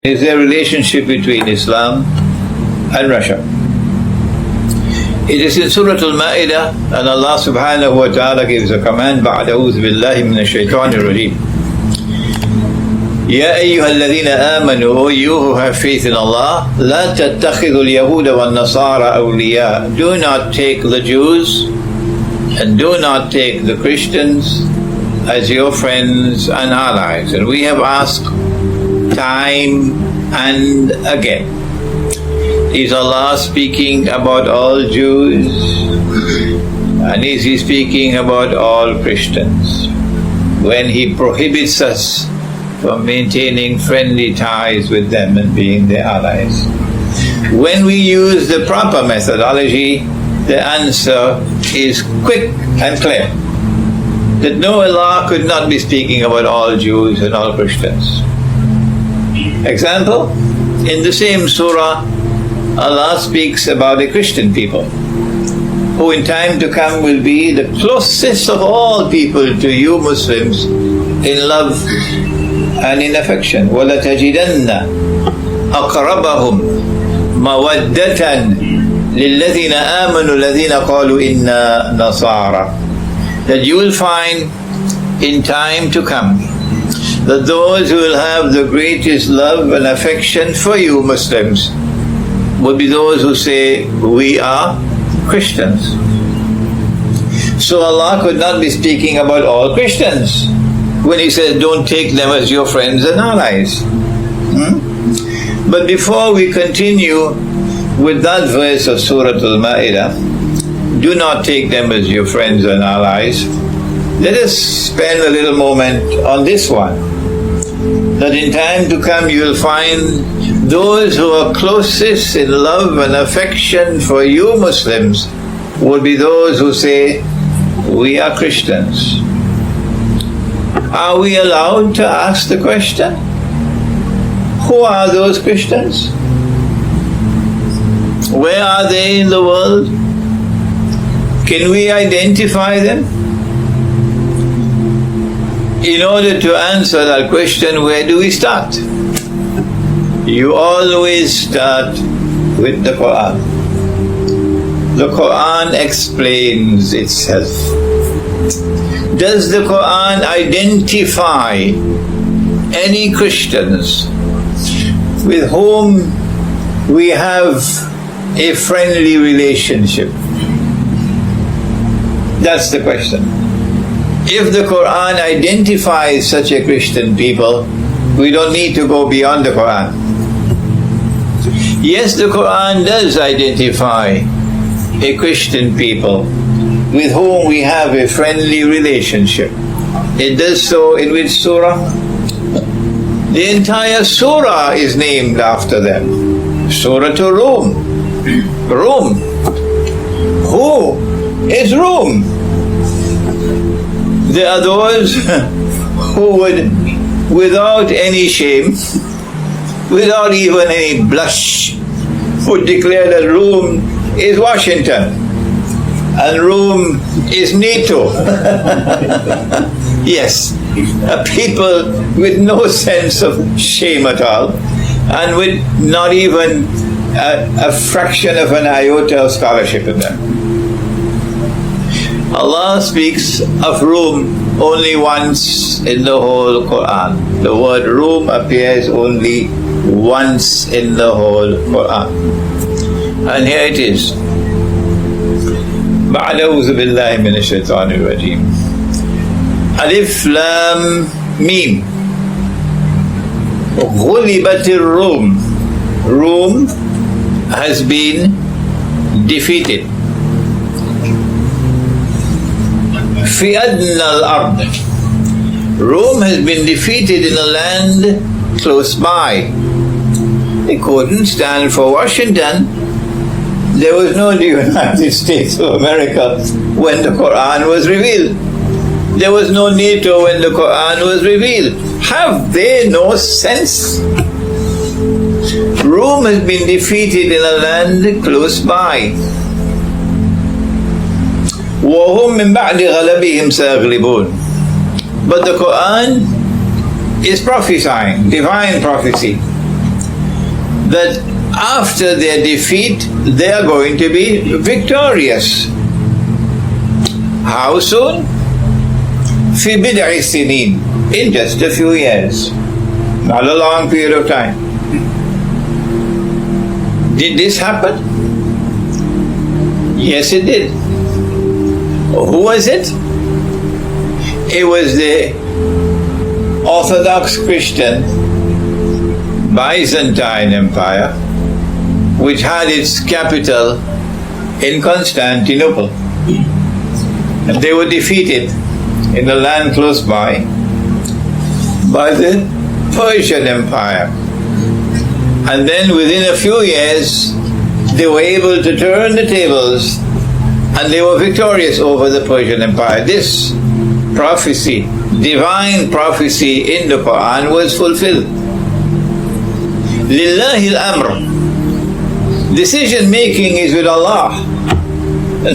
is the relationship between Islam and Russia. It is in Surah Al-Ma'idah, and Allah subhanahu wa ta'ala gives a command, بعد أعوذ بالله من الشيطان الرجيم. يا أيها الذين آمنوا, you who have faith in Allah, لا تتخذوا اليهود والنصارى أولياء. Do not take the Jews and do not take the Christians as your friends and allies. And we have asked time and again, is Allah speaking about all Jews, and is He speaking about all Christians when He prohibits us from maintaining friendly ties with them and being their allies? When we use the proper methodology, the answer is quick and clear, that no, Allah could not be speaking about all Jews and all Christians. Example, in the same surah, Allah speaks about the Christian people, who in time to come will be the closest of all people to you Muslims in love and in affection. وَلَتَجِدَنَّ أَقْرَبَهُمْ مَوَدَّةً لِلَّذِينَ آمَنُوا الَّذِينَ قَالُوا إِنَّا نَصَارَى. That you will find in time to come that those who will have the greatest love and affection for you Muslims will be those who say, we are Christians. So Allah could not be speaking about all Christians when He says, don't take them as your friends and allies. But before we continue with that verse of Surah Al-Ma'idah, do not take them as your friends and allies, let us spend a little moment on this one. That in time to come you will find those who are closest in love and affection for you Muslims will be those who say, we are Christians. Are we allowed to ask the question, who are those Christians? Where are they in the world? Can we identify them? In order to answer that question, where do we start? You always start with the Quran. The Quran explains itself. Does the Quran identify any Christians with whom we have a friendly relationship? That's the question. If the Quran identifies such a Christian people, we don't need to go beyond the Quran. Yes, the Quran does identify a Christian people with whom we have a friendly relationship. It does so in which surah? The entire surah is named after them. Surah to Rome. Rome. Who is Rome? There are those who would, without any shame, without even any blush, would declare that Rome is Washington and Rome is NATO. Yes, people with no sense of shame at all, and with not even a fraction of an iota of scholarship in them. Allah speaks of Rome only once in the whole Quran. The word Rome appears only once in the whole Quran. And here it is. بعد أعوذ بالله من الشيطان الرجيم. ألف لام ميم. غلبت الروم. Rome has been defeated. في أدنى الأرض. Rome has been defeated in a land close by. They couldn't stand for Washington. There was no United States of America when the Quran was revealed. There was no NATO when the Quran was revealed. Have they no sense? Rome has been defeated in a land close by. وَهُمْ مِنْ بَعْدِ غَلَبِهِمْ سَيَغْلِبُونَ. But the Quran is prophesying, divine prophecy, that after their defeat, they are going to be victorious. How soon? في بضع سنين, in just a few years, not a long period of time. Did this happen? Yes, it did. Who was it? It was the Orthodox Christian Byzantine Empire, which had its capital in Constantinople. And they were defeated in the land close by the Persian Empire. And then within a few years, they were able to turn the tables and they were victorious over the Persian Empire. This prophecy, divine prophecy in the Quran, was fulfilled. Lillahi al-amr. Decision making is with Allah,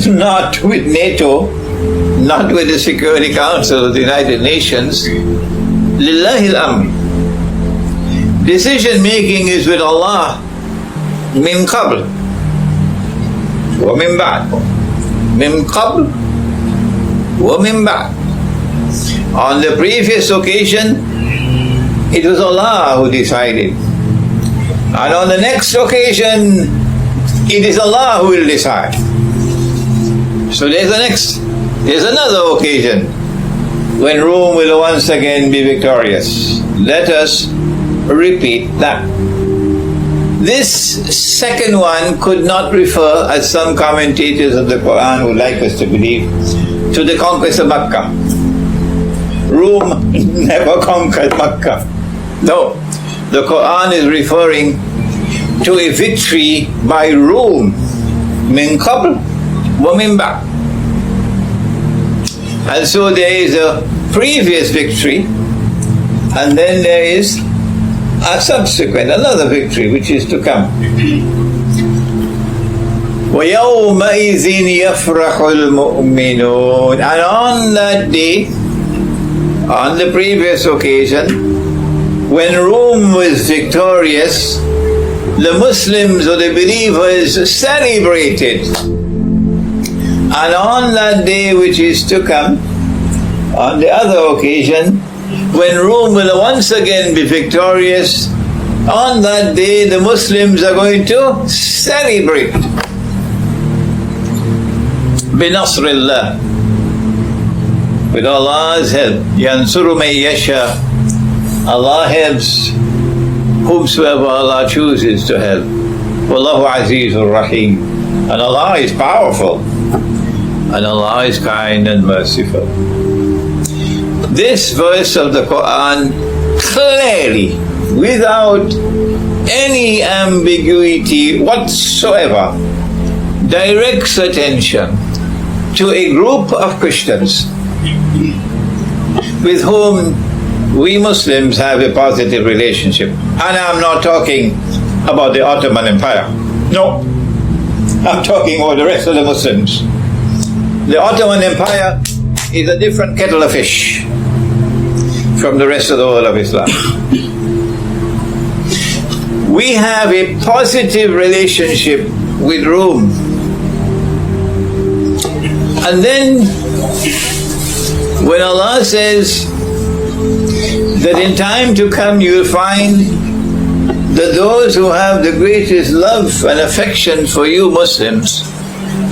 not with NATO, not with the Security Council of the United Nations. Lillahi al-amr. Decision making is with Allah. Min qabl wa min ba'd. Min qabl wa min ba'd. On the previous occasion, it was Allah who decided. And on the next occasion, it is Allah who will decide. So there's another occasion when Rome will once again be victorious. Let us repeat that. This second one could not refer, as some commentators of the Quran would like us to believe, to the conquest of Makkah. Rome never conquered Makkah. No, the Quran is referring to a victory by Rome. Min qabl wa min ba'd. And so there is a previous victory, and then there is a subsequent, another victory which is to come. وَيَوْمَئِذٍ يَفْرَحُ الْمُؤْمِنُونَ. And on that day, on the previous occasion, when Rome was victorious, the Muslims or the believers celebrated. And on that day which is to come, on the other occasion, when Rome will once again be victorious, on that day the Muslims are going to celebrate. Binasrillah. With Allah's help. Yansuru man yasha. Allah helps whomsoever Allah chooses to help. Wallahu Azizur Rahim. And Allah is powerful. And Allah is kind and merciful. This verse of the Quran clearly, without any ambiguity whatsoever, directs attention to a group of Christians with whom we Muslims have a positive relationship. And I'm not talking about the Ottoman Empire. No, I'm talking about the rest of the Muslims. The Ottoman Empire is a different kettle of fish from the rest of the world of Islam. We have a positive relationship with Rome. And then when Allah says that in time to come you will find that those who have the greatest love and affection for you Muslims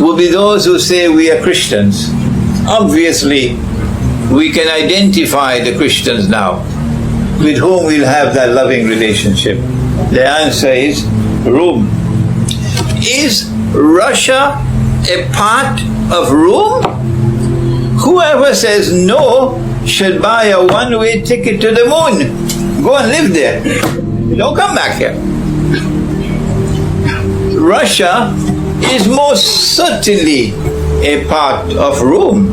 will be those who say we are Christians. Obviously, we can identify the Christians now with whom we'll have that loving relationship. The answer is Rome. Is Russia a part of Rome? Whoever says no should buy a one-way ticket to the moon. Go and live there. Don't come back here. Russia is most certainly a part of Rome.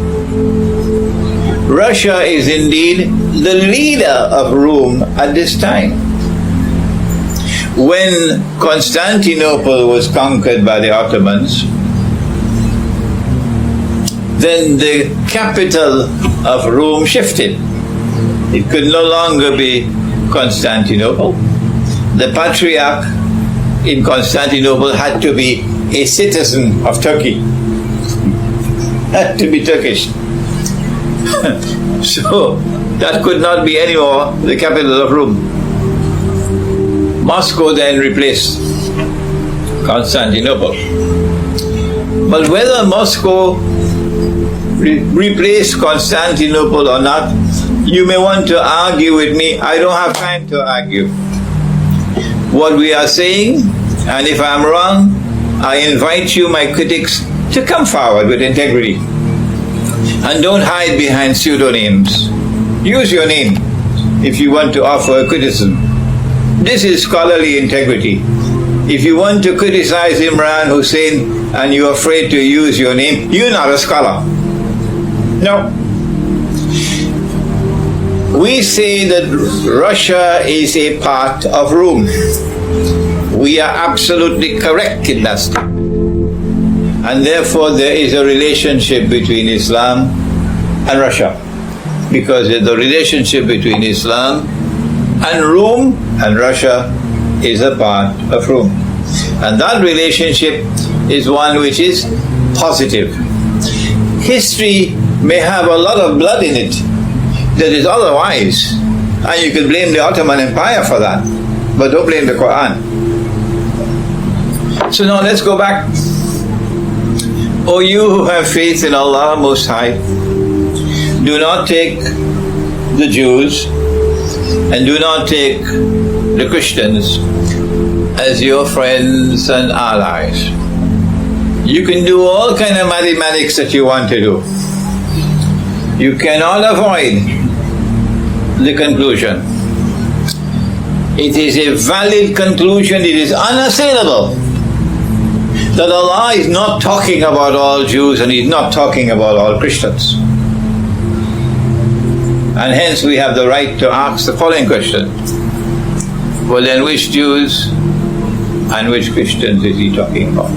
Russia is indeed the leader of Rome at this time. When Constantinople was conquered by the Ottomans, then the capital of Rome shifted. It could no longer be Constantinople. The patriarch in Constantinople had to be a citizen of Turkey. Had to be Turkish. So that could not be anymore the capital of Rome. Moscow then replaced Constantinople. But whether Moscow replaced Constantinople or not, you may want to argue with me. I don't have time to argue. What we are saying, and if I'm wrong, I invite you, my critics, to come forward with integrity. And don't hide behind pseudonyms. Use your name if you want to offer a criticism. This is scholarly integrity. If you want to criticize Imran Hosein and you're afraid to use your name, you're not a scholar. No. We say that Russia is a part of Rome. We are absolutely correct in that statement. And therefore there is a relationship between Islam and Russia. Because the relationship between Islam and Rome and Russia is a part of Rome. And that relationship is one which is positive. History may have a lot of blood in it that is otherwise, and you could blame the Ottoman Empire for that, but don't blame the Quran. So now let's go back. O you who have faith in Allah Most High, do not take the Jews and do not take the Christians as your friends and allies. You can do all kind of mathematics that you want to do. You cannot avoid the conclusion. It is a valid conclusion, it is unassailable, that Allah is not talking about all Jews and He's not talking about all Christians. And hence we have the right to ask the following question. Well then, which Jews and which Christians is He talking about?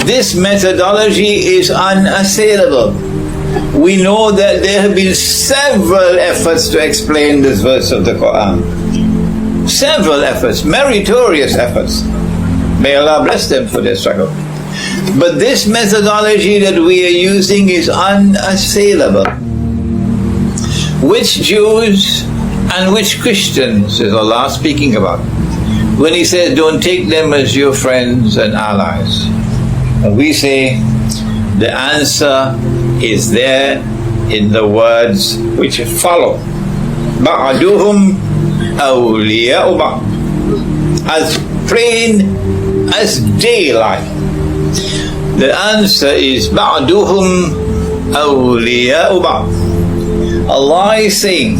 This methodology is unassailable. We know that there have been several efforts to explain this verse of the Quran. Several efforts, meritorious efforts. May Allah bless them for their struggle. But this methodology that we are using is unassailable. Which Jews and which Christians is Allah speaking about when He says, don't take them as your friends and allies? And we say the answer is there in the words which follow. Ba'aduhum awliya'u ba'd. As plain as daylight. The answer is Ba'aduhum awliya'u ba'd. Allah is saying,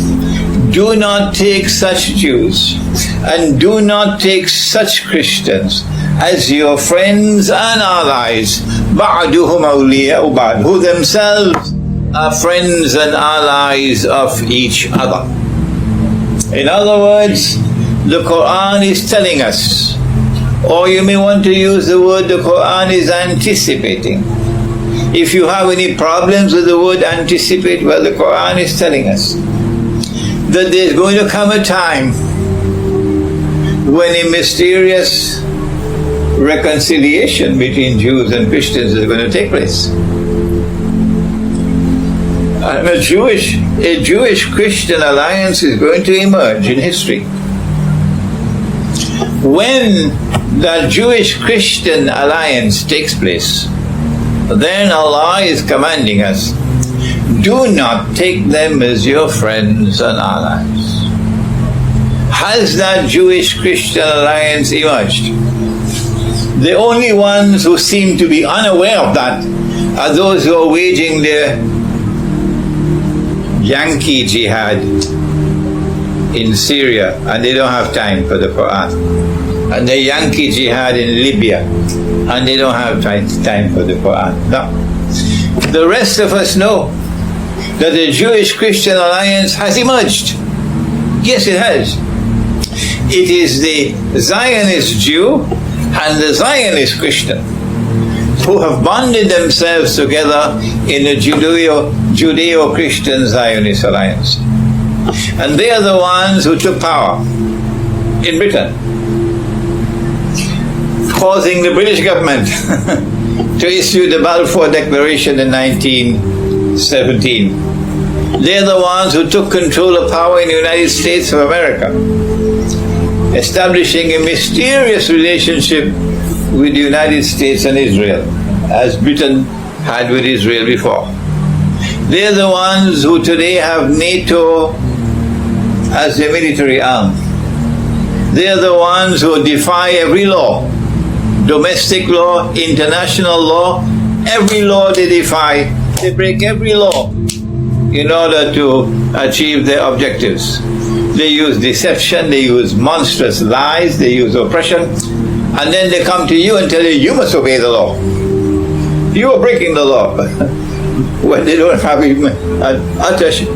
do not take such Jews and do not take such Christians as your friends and allies, ba'duhum awliya'u ba'd, who themselves are friends and allies of each other. In other words, the Quran is telling us, or you may want to use the word the Quran is anticipating. If you have any problems with the word anticipate, well, the Quran is telling us that there's going to come a time when a mysterious reconciliation between Jews and Christians is going to take place. And a Jewish-Christian alliance is going to emerge in history. When the Jewish-Christian alliance takes place, then Allah is commanding us, do not take them as your friends and allies. Has that Jewish-Christian alliance emerged? The only ones who seem to be unaware of that are those who are waging their Yankee jihad in Syria, and they don't have time for the Quran. And the Yankee jihad in Libya, and they don't have time for the Quran. No. The rest of us know that the Jewish-Christian alliance has emerged. Yes, it has. It is the Zionist Jew and the Zionist Christian who have bonded themselves together in a Judeo-Christian Zionist alliance. And they are the ones who took power in Britain. causing the British government to issue the Balfour Declaration in 1917. They're the ones who took control of power in the United States of America, establishing a mysterious relationship with the United States and Israel, as Britain had with Israel before. They're the ones who today have NATO as their military arm. They're the ones who defy every law, domestic law, international law, every law they defy. They break every law in order to achieve their objectives. They use deception, they use monstrous lies, they use oppression, and then they come to you and tell you, you must obey the law. You are breaking the law. When they don't have even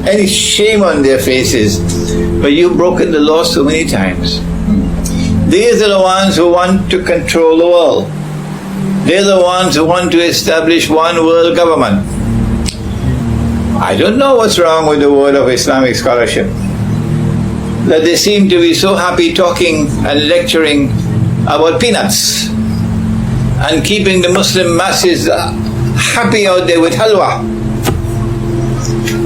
any shame on their faces. But you've broken the law so many times. These are the ones who want to control the world. They're the ones who want to establish one world government. I don't know what's wrong with the world of Islamic scholarship, that they seem to be so happy talking and lecturing about peanuts and keeping the Muslim masses happy out there with halwa,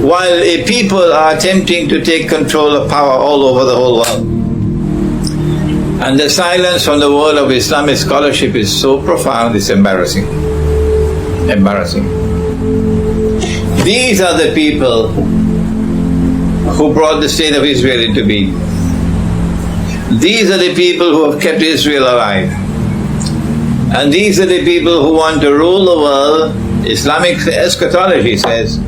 while a people are attempting to take control of power all over the whole world. And the silence from the world of Islamic scholarship is so profound, it's embarrassing. Embarrassing. These are the people who brought the state of Israel into being. These are the people who have kept Israel alive. And these are the people who want to rule the world, Islamic eschatology says,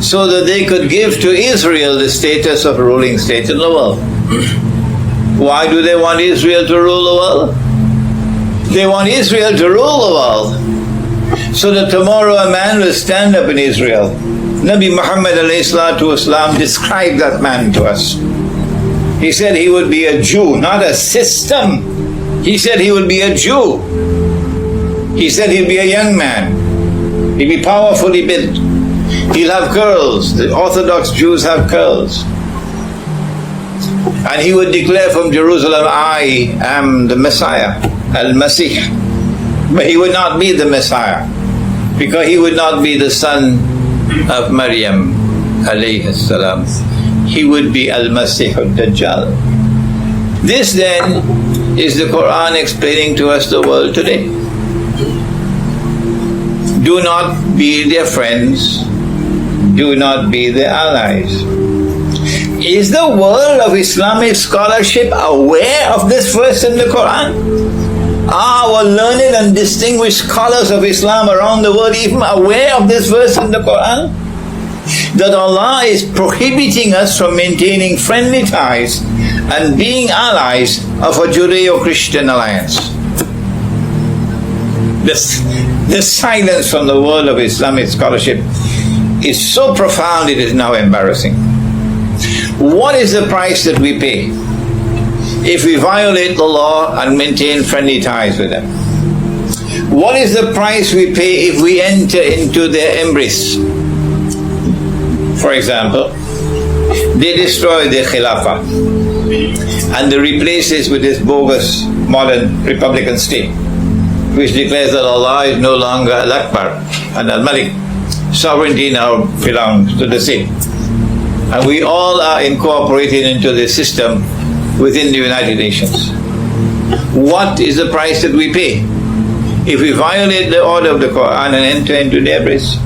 so that they could give to Israel the status of ruling state in the world. Why do they want Israel to rule the world? They want Israel to rule the world so that tomorrow a man will stand up in Israel. Nabi Muhammad ﷺ described that man to us. He said he would be a Jew, not a system. He said he would be a Jew. He said he'd be a young man. He'd be powerfully built. He'll have curls. The Orthodox Jews have curls. And he would declare from Jerusalem, I am the Messiah, Al-Masih. But he would not be the Messiah, because he would not be the son of Maryam, alayhi salam. He would be Al-Masih al-Dajjal. This then is the Quran explaining to us the world today. Do not be their friends. Do not be their allies. Is the world of Islamic scholarship aware of this verse in the Quran? Are our learned and distinguished scholars of Islam around the world even aware of this verse in the Quran? That Allah is prohibiting us from maintaining friendly ties and being allies of a Judeo-Christian alliance. The silence from the world of Islamic scholarship is so profound it is now embarrassing. What is the price that we pay if we violate the law and maintain friendly ties with them? What is the price we pay if we enter into their embrace? For example, they destroy the Khilafah and they replace it with this bogus modern republican state, which declares that Allah is no longer Al-Akbar and Al-Malik. Sovereignty now belongs to the state. And we all are incorporated into this system within the United Nations. What is the price that we pay if we violate the order of the Quran and enter into the embrace?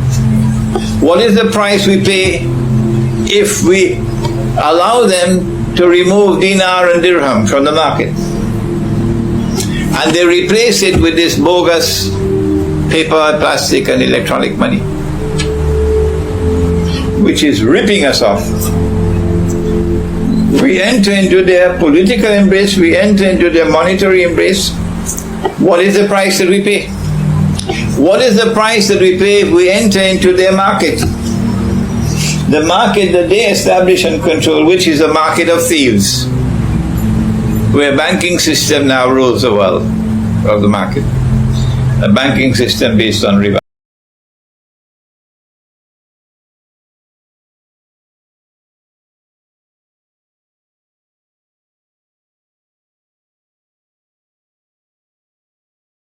What is the price we pay if we allow them to remove dinar and dirham from the market and they replace it with this bogus paper, plastic and electronic money, which is ripping us off? We enter into their political embrace, we enter into their monetary embrace. What is the price that we pay? What is the price that we pay if we enter into their market? The market that they establish and control, which is a market of thieves, where a banking system now rules the world of the market. A banking system based on riba.